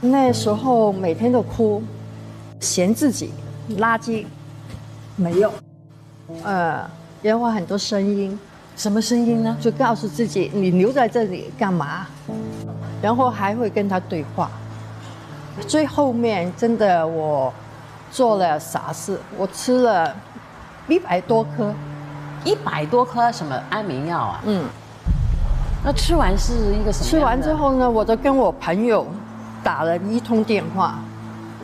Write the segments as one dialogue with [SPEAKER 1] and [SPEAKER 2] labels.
[SPEAKER 1] 那时候每天都哭，嫌自己垃圾，没用。然后很多声音，
[SPEAKER 2] 什么声音呢？
[SPEAKER 1] 就告诉自己你留在这里干嘛？然后还会跟他对话。最后面真的我做了傻事，我吃了100多颗
[SPEAKER 2] ，100多颗什么安眠药啊？那吃完是一个什么？
[SPEAKER 1] 吃完之后呢，我就跟我朋友打了1通电话，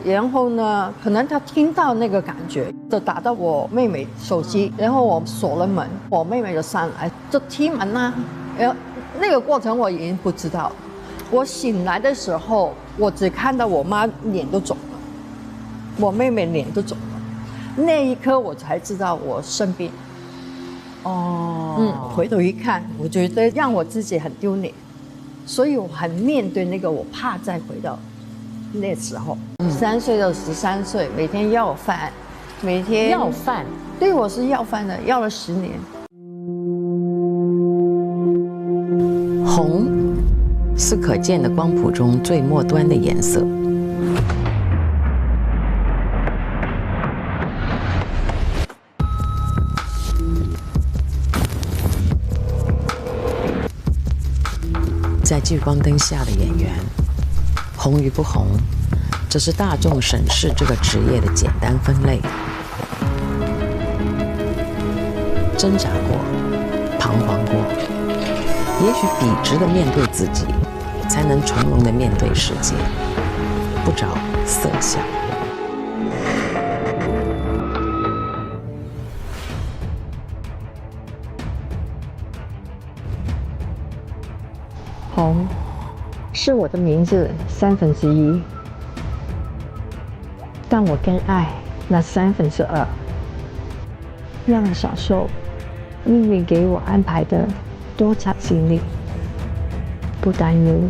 [SPEAKER 1] 然后呢，可能他听到那个感觉，就打到我妹妹手机，然后我锁了门，我妹妹就上来就踢门啊，然后那个过程我已经不知道。我醒来的时候，我只看到我妈脸都肿了，我妹妹脸都肿了，那一刻我才知道我生病。回头一看，我觉得让我自己很丢脸，所以我很面对那个，我怕再回到那时候。3岁到13岁，每天要饭，每天
[SPEAKER 2] 要饭，
[SPEAKER 1] 对，我是要饭的，要了10年。
[SPEAKER 2] 红是可见的光谱中最末端的颜色。在聚光灯下的演员，红与不红，这是大众审视这个职业的简单分类。挣扎过，彷徨过，也许笔直的面对自己，才能从容的面对世界，不着色相。
[SPEAKER 1] 红是我的名字1/3，但我更爱那2/3，让我享受命运给我安排的多彩经历，不担忧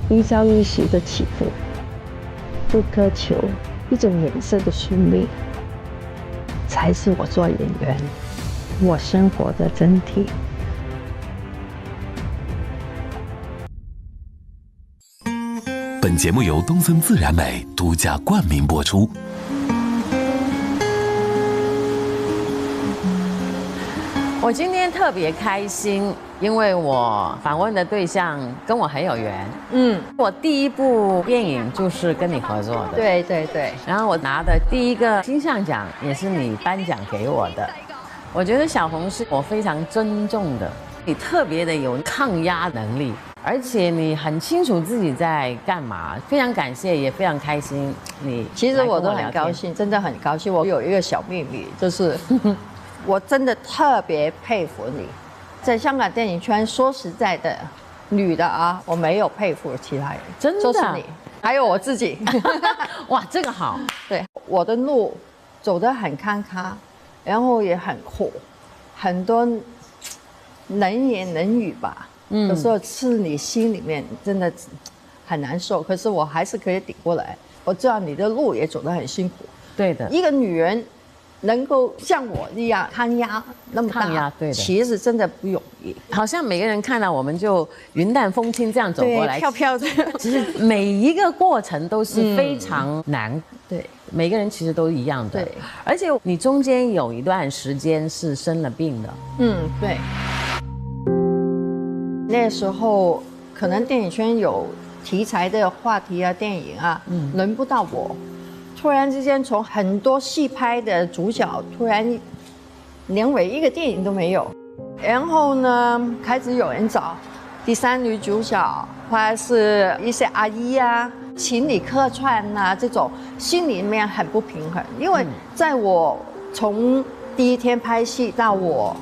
[SPEAKER 1] 一朝一夕的起伏，不苛求一种颜色的宿命，才是我做演员，我生活的真谛。
[SPEAKER 3] 本节目由东森自然美独家冠名播出。
[SPEAKER 2] 我今天特别开心，因为我访问的对象跟我很有缘。我第一部电影就是跟你合作的。
[SPEAKER 1] 对对对。
[SPEAKER 2] 然后我拿的第一个金像奖也是你颁奖给我的。我觉得小红是我非常尊重的，你特别的有抗压能力。而且你很清楚自己在干嘛，非常感谢，也非常开心。
[SPEAKER 1] 其实我都很高兴，真的很高兴。我有一个小秘密，就是我真的特别佩服你，在香港电影圈，说实在的，女的啊，我没有佩服其他人，
[SPEAKER 2] 真的，
[SPEAKER 1] 就是你，还有我自己。
[SPEAKER 2] 哇，这个好。
[SPEAKER 1] 对，我的路走得很坎坷，然后也很苦，很多冷言冷语吧。有时候是你心里面真的很难受，可是我还是可以顶过来。我知道你的路也走得很辛苦，
[SPEAKER 2] 对的。
[SPEAKER 1] 一个女人能够像我一样抗压那么大，
[SPEAKER 2] 对的，
[SPEAKER 1] 其实真的不容易。
[SPEAKER 2] 好像每个人看到我们就云淡风轻这样走过来，
[SPEAKER 1] 飘飘的。
[SPEAKER 2] 其实每一个过程都是非常难。
[SPEAKER 1] 对，
[SPEAKER 2] 每个人其实都一样的。
[SPEAKER 1] 对，
[SPEAKER 2] 而且你中间有一段时间是生了病的。
[SPEAKER 1] 对。那时候可能电影圈有题材的话题啊，电影啊，轮不到我。突然之间，从很多戏拍的主角，突然连尾一个电影都没有。然后呢，开始有人找第3女主角，或者是一些阿姨啊，请你客串啊，这种心里面很不平衡。因为在我从第一天拍戏到我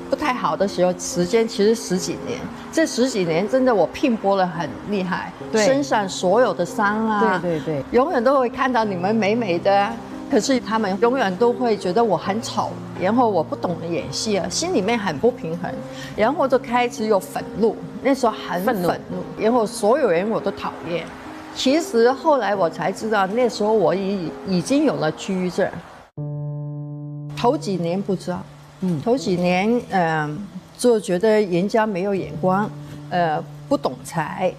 [SPEAKER 1] 不太好的时候，时间其实10几年，这10几年真的我拼搏了很厉害，身上所有的伤啊，
[SPEAKER 2] 对，
[SPEAKER 1] 永远都会看到你们美美的，可是他们永远都会觉得我很丑，然后我不懂得演戏啊，心里面很不平衡，然后就开始有愤怒，那时候很愤怒，然后所有人我都讨厌。其实后来我才知道，那时候我已经有了抑郁症，头几年不知道。头几年，就觉得人家没有眼光，不懂才，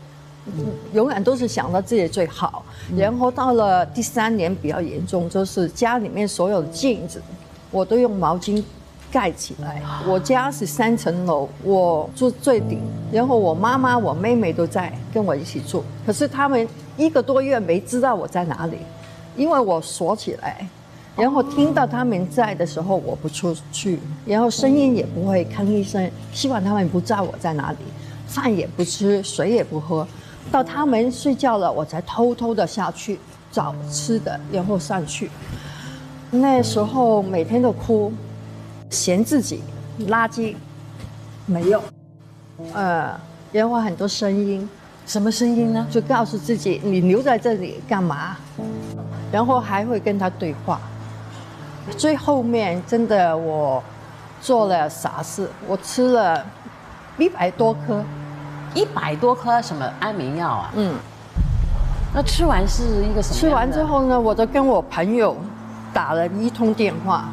[SPEAKER 1] 永远都是想到自己最好。然后到了第3年比较严重，就是家里面所有的镜子，我都用毛巾盖起来。我家是3层楼，我住最顶，然后我妈妈、我妹妹都在跟我一起住，可是他们1个多月没知道我在哪里，因为我锁起来。然后听到他们在的时候，我不出去，然后声音也不会吭一声，希望他们不知道我在哪里，饭也不吃，水也不喝，到他们睡觉了，我才偷偷的下去找吃的，然后上去。那时候每天都哭，嫌自己垃圾没用，然后很多声音，
[SPEAKER 2] 什么声音呢？
[SPEAKER 1] 就告诉自己你留在这里干嘛，然后还会跟他对话。最后面真的我做了傻事，我吃了100多颗
[SPEAKER 2] ，100多颗什么安眠药啊？那吃完是一个什么？
[SPEAKER 1] 吃完之后呢，我就跟我朋友打了1通电话，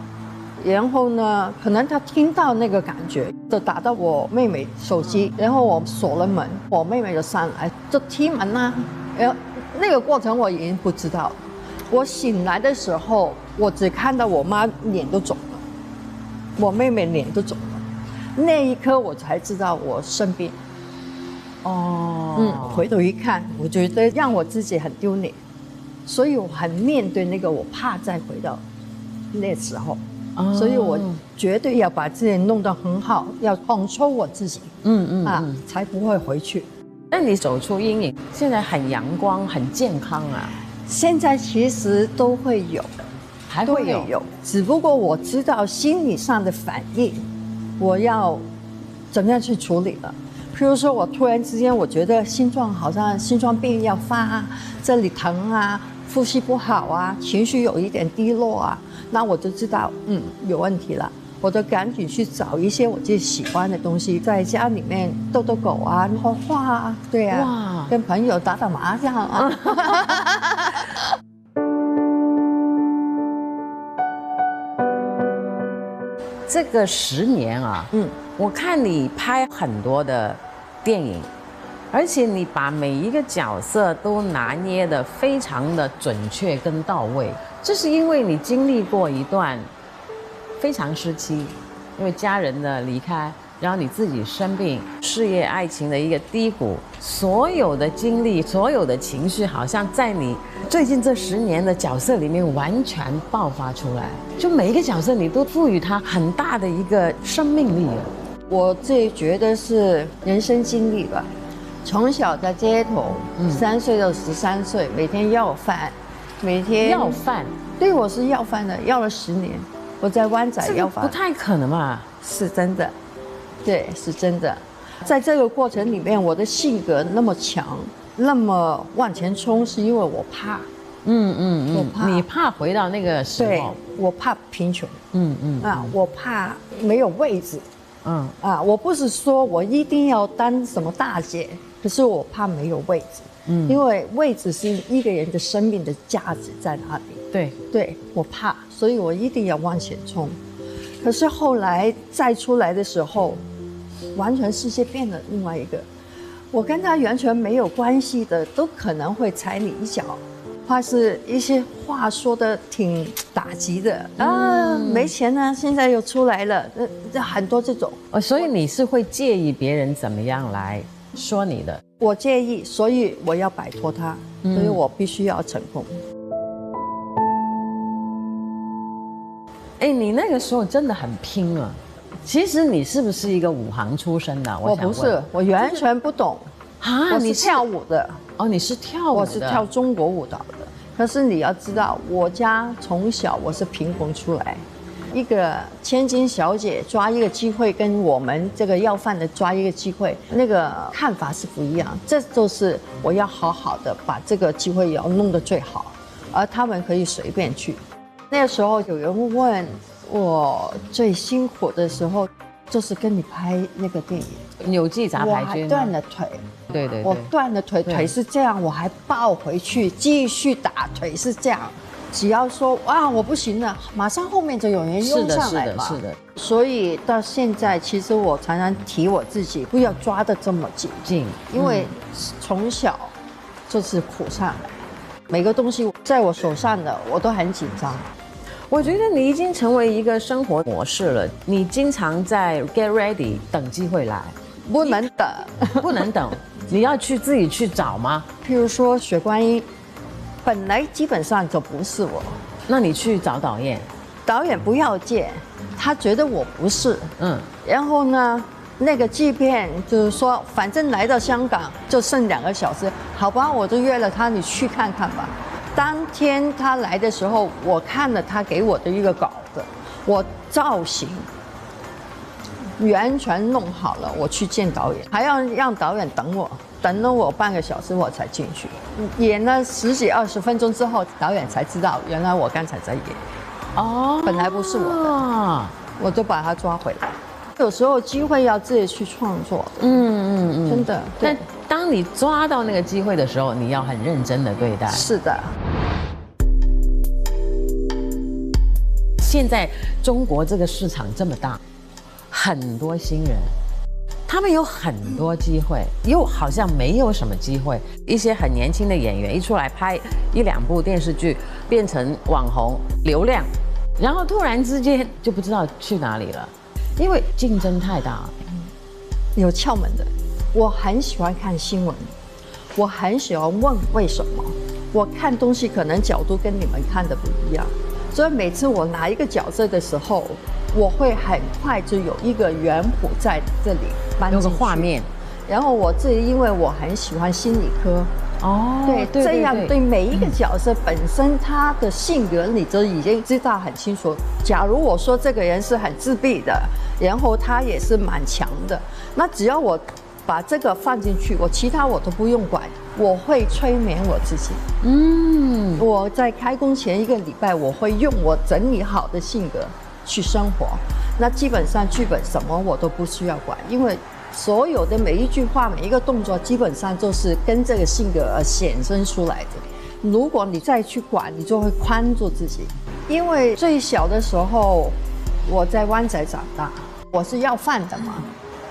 [SPEAKER 1] 然后呢，可能他听到那个感觉，就打到我妹妹手机，然后我锁了门，我妹妹就上来就踢门啊，然后那个过程我已经不知道。我醒来的时候，我只看到我妈脸都肿了，我妹妹脸都肿了，那一刻我才知道我生病。回头一看，我觉得让我自己很丢脸，所以我很面对那个，我怕再回到那时候，所以我绝对要把自己弄得很好，要control我自己，才不会回去。
[SPEAKER 2] 那你走出阴影，现在很阳光，很健康啊。
[SPEAKER 1] 现在其实都会有，
[SPEAKER 2] 还会有，
[SPEAKER 1] 只不过我知道心理上的反应，我要怎么样去处理了。譬如说我突然之间我觉得好像心脏病要发啊，这里疼啊，呼吸不好啊，情绪有一点低落啊，那我就知道有问题了，我就赶紧去找一些我自己喜欢的东西，在家里面逗逗狗啊，画画啊，对啊，跟朋友打打麻将啊。
[SPEAKER 2] 这个10年啊，我看你拍很多的电影，而且你把每一个角色都拿捏得非常的准确跟到位，这是因为你经历过一段非常时期，因为家人的离开，然后你自己生病，事业爱情的一个低谷，所有的经历，所有的情绪，好像在你最近这10年的角色里面完全爆发出来，就每一个角色你都赋予它很大的一个生命力了。
[SPEAKER 1] 我自己觉得是人生经历吧，从小在街头，3岁到13岁，每天要饭，每天
[SPEAKER 2] 要饭，
[SPEAKER 1] 对，我是要饭的，要了10年，我在湾仔要饭，
[SPEAKER 2] 不太可能吧？
[SPEAKER 1] 是真的，对，是真的。在这个过程里面，我的性格那么强，那么往前冲，是因为我怕。我怕，
[SPEAKER 2] 你怕回到那个时候？
[SPEAKER 1] 对，我怕贫穷。我怕没有位置。我不是说我一定要当什么大姐，可是我怕没有位置。因为位置是一个人的生命的价值在哪里？对，我怕，所以我一定要往前冲。可是后来再出来的时候，完全世界变了另外一个，我跟他完全没有关系的，都可能会踩你一脚，或是一些话说的挺打击的没钱啊，现在又出来了，很多这种。
[SPEAKER 2] 所以你是会介意别人怎么样来说你的？
[SPEAKER 1] 我介意，所以我要摆脱他，所以我必须要成功。
[SPEAKER 2] 你那个时候真的很拼啊！其实你是不是一个武行出身的？
[SPEAKER 1] 我不是，我完全不懂啊！我是跳舞的。
[SPEAKER 2] 你是跳舞的？
[SPEAKER 1] 我是跳中国舞蹈的。可是你要知道，我家从小我是贫困出来，一个千金小姐抓一个机会，跟我们这个要饭的抓一个机会，那个看法是不一样。这就是我要好好的把这个机会也要弄得最好，而他们可以随便去。那个时候有人问我最辛苦的时候，就是跟你拍那个电影
[SPEAKER 2] 《纽记杂牌军》，
[SPEAKER 1] 我还断了腿。
[SPEAKER 2] 对，
[SPEAKER 1] 我断了腿，腿是这样，我还抱回去继续打，腿是这样。只要说我不行了，马上后面就有人拥上来嘛。
[SPEAKER 2] 是的。
[SPEAKER 1] 所以到现在，其实我常常提我自己，不要抓得这么紧，因为从小就是苦上来。每个东西在我手上的，我都很紧张。
[SPEAKER 2] 我觉得你已经成为一个生活模式了，你经常在 get ready 等机会来，
[SPEAKER 1] 不能等，
[SPEAKER 2] 不能等，你要自己去找吗？
[SPEAKER 1] 譬如说雪观音，本来基本上就不是我，
[SPEAKER 2] 那你去找导演，
[SPEAKER 1] 导演不要见，他觉得我不是，然后呢，那个制片就是说，反正来到香港就剩2个小时，好吧，我就约了他，你去看看吧。当天他来的时候，我看了他给我的一个稿子，我造型完全弄好了，我去见导演，还要让导演等了我半个小时我才进去，演了10几20分钟之后，导演才知道原来我刚才在演。
[SPEAKER 2] 哦，
[SPEAKER 1] 本来不是我的，我就把他抓回来。有时候机会要自己去创作，真的。
[SPEAKER 2] 但当你抓到那个机会的时候，你要很认真的对待。
[SPEAKER 1] 是的。
[SPEAKER 2] 现在中国这个市场这么大，很多新人，他们有很多机会，又好像没有什么机会。一些很年轻的演员一出来拍1、2部电视剧，变成网红流量，然后突然之间就不知道去哪里了，因为竞争太大了。
[SPEAKER 1] 有窍门的，我很喜欢看新闻，我很喜欢问为什么。我看东西可能角度跟你们看的不一样，所以每次我拿一个角色的时候，我会很快就有一个原谱在这里搬进去，
[SPEAKER 2] 有个画面。
[SPEAKER 1] 然后我自己因为我很喜欢心理科，对，这样对每一个角色本身他的性格你就已经知道很清楚。假如我说这个人是很自闭的，然后他也是蛮强的，那只要我把这个放进去，我其他我都不用管，我会催眠我自己。我在开工前1个礼拜，我会用我整理好的性格去生活。那基本上剧本什么我都不需要管，因为所有的每一句话、每一个动作，基本上就是跟这个性格而衍生出来的。如果你再去管，你就会框住自己。因为最小的时候，我在湾仔长大，我是要饭的嘛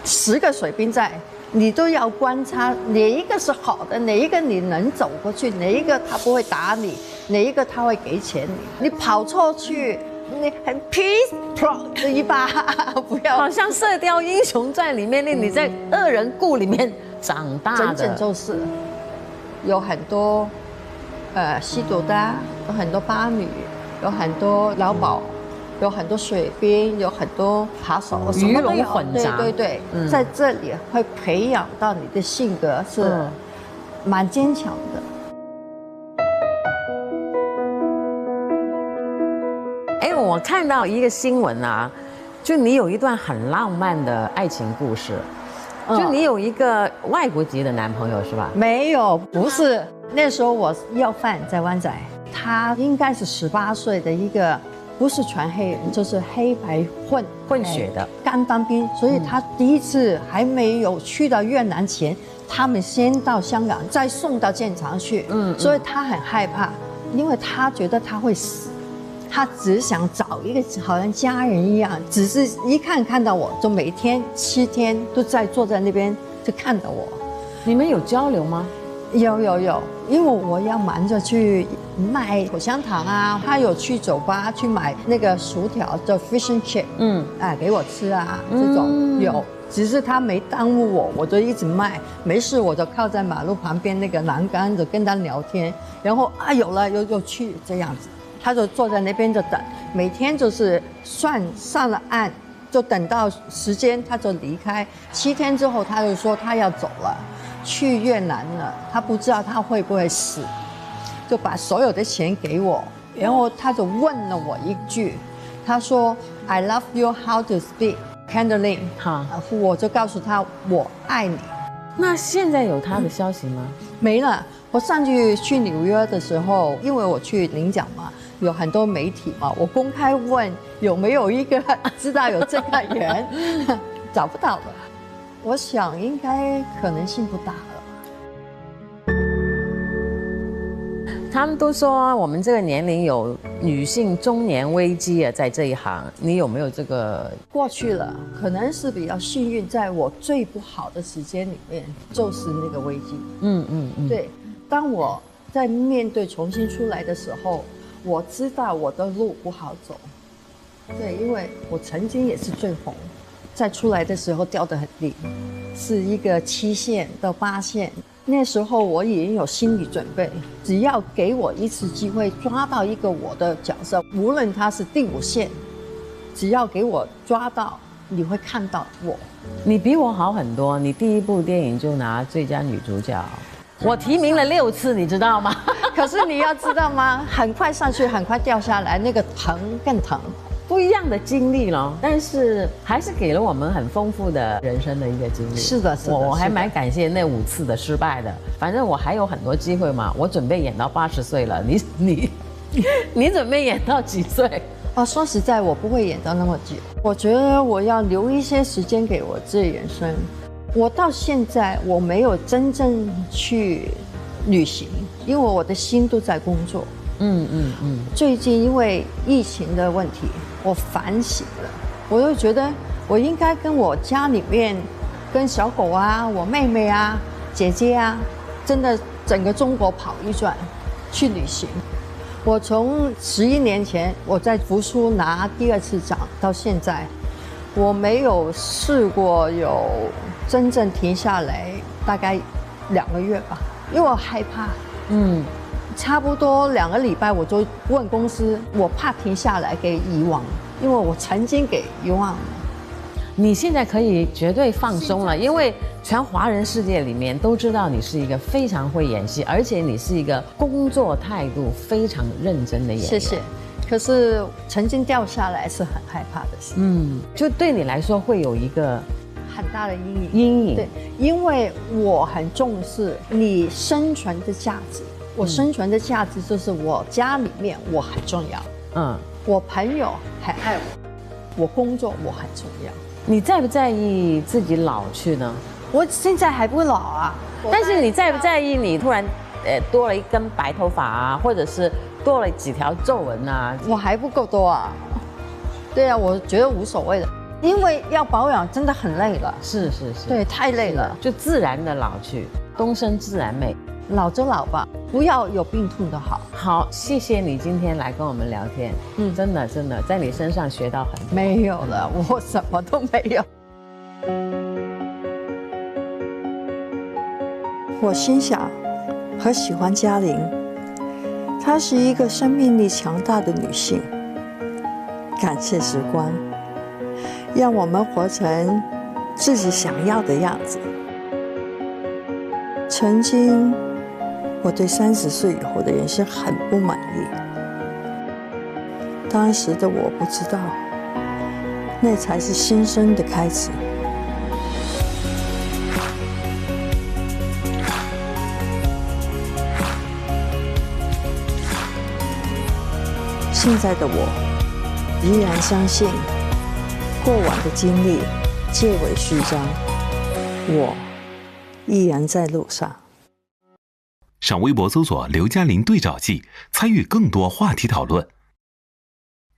[SPEAKER 1] ，10个水兵在，你都要观察哪一个是好的，哪一个你能走过去，哪一个他不会打你，哪一个他会给钱你。你跑错去，你很 peace 一把，不要。
[SPEAKER 2] 好像《射雕英雄传》里面你在2人故里面长大的，
[SPEAKER 1] 整整就是有很多吸毒的，有很多巴女，有很多劳保，有很多水兵，有很多扒手，
[SPEAKER 2] 鱼龙混杂。
[SPEAKER 1] 对，在这里会培养到你的性格是蛮坚强的。
[SPEAKER 2] 我看到一个新闻啊，就你有一段很浪漫的爱情故事，就你有一个外国籍的男朋友是吧？
[SPEAKER 1] 没有，不是。那时候我要饭在湾仔，他应该是18岁的一个，不是全黑人，就是黑白混
[SPEAKER 2] 血的，
[SPEAKER 1] 刚当兵，所以他第一次还没有去到越南前，他们先到香港，再送到建厂去。所以他很害怕，因为他觉得他会死。他只想找一个好像家人一样，只是一看到我就每天7天都在坐在那边就看着我。
[SPEAKER 2] 你们有交流吗？
[SPEAKER 1] 有，因为我要忙着去卖口香糖啊，他有去酒吧去买那个薯条叫 fish and chip，给我吃啊，这种有。只是他没耽误我，我就一直卖，没事我就靠在马路旁边那个栏杆就跟他聊天，然后有了又去这样子。他就坐在那边就等，每天就是上了岸，就等到时间他就离开。7天之后他就说他要走了，去越南了。他不知道他会不会死，就把所有的钱给我，然后他就问了我一句，他说 I love you how to speak Cantonese， 我就告诉他我爱你。
[SPEAKER 2] 那现在有他的消息吗？
[SPEAKER 1] 没了。我上去纽约的时候，因为我去领奖嘛。有很多媒体嘛，我公开问有没有一个知道有这个人，找不到了。我想应该可能性不大了。
[SPEAKER 2] 他们都说我们这个年龄有女性中年危机啊，在这一行，你有没有这个？
[SPEAKER 1] 过去了，可能是比较幸运，在我最不好的时间里面，就是那个危机。对。当我在面对重新出来的时候，我知道我的路不好走。对，因为我曾经也是最红，在出来的时候掉得很低，是一个7线到8线。那时候我已经有心理准备，只要给我一次机会抓到一个我的角色，无论他是第5线，只要给我抓到，你会看到我。
[SPEAKER 2] 你比我好很多，你第1部电影就拿最佳女主角，我提名了6次，你知道吗？
[SPEAKER 1] 可是你要知道吗？很快上去，很快掉下来，那个疼更疼。
[SPEAKER 2] 不一样的经历咯，但是还是给了我们很丰富的人生的一个经历。
[SPEAKER 1] 是的，是的，
[SPEAKER 2] 我还蛮感谢那5次的失败的。反正我还有很多机会嘛，我准备演到80岁了。你准备演到几岁？
[SPEAKER 1] 说实在，我不会演到那么久。我觉得我要留一些时间给我自己人生。我到现在我没有真正去旅行，因为我的心都在工作。最近因为疫情的问题，我反省了，我就觉得我应该跟我家里面，跟小狗啊、我妹妹啊、姐姐啊，真的整个中国跑一转，去旅行。我从11年前我在福苏拿第2次奖到现在，我没有试过有真正停下来，大概2个月吧，因为我害怕。差不多2个礼拜，我就问公司，我怕停下来给遗忘，因为我曾经给遗忘了。
[SPEAKER 2] 你现在可以绝对放松了，因为全华人世界里面都知道你是一个非常会演戏，而且你是一个工作态度非常认真的演员。
[SPEAKER 1] 谢谢。可是曾经掉下来是很害怕的事。
[SPEAKER 2] 就对你来说会有一个
[SPEAKER 1] 很大的阴影。
[SPEAKER 2] 阴影。
[SPEAKER 1] 对，因为我很重视你生存的价值。我生存的价值就是我家里面我很重要，我朋友很爱我工作我很重要。
[SPEAKER 2] 你在不在意自己老去呢？
[SPEAKER 1] 我现在还不老啊，
[SPEAKER 2] 但是你在不在意你突然多了一根白头发啊，或者是多了几条皱纹啊？
[SPEAKER 1] 我还不够多啊。对啊，我觉得无所谓的，因为要保养真的很累了。
[SPEAKER 2] 是，
[SPEAKER 1] 对，太累了，
[SPEAKER 2] 就自然的老去，终身自然美。
[SPEAKER 1] 老就老吧，不要有病痛的好。
[SPEAKER 2] 好，谢谢你今天来跟我们聊天。真的，在你身上学到很多。
[SPEAKER 1] 没有了，我什么都没有。我心想和喜欢嘉玲，她是一个生命力强大的女性。感谢时光，让我们活成自己想要的样子。曾经我对30岁以后的人生很不满意，当时的我不知道，那才是新生的开始。现在的我依然相信，过往的经历皆为虚张，我依然在路上。
[SPEAKER 3] 上微博搜索刘嘉玲对照记，参与更多话题讨论。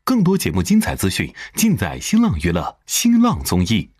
[SPEAKER 3] 更多节目精彩资讯尽在新浪娱乐新浪综艺。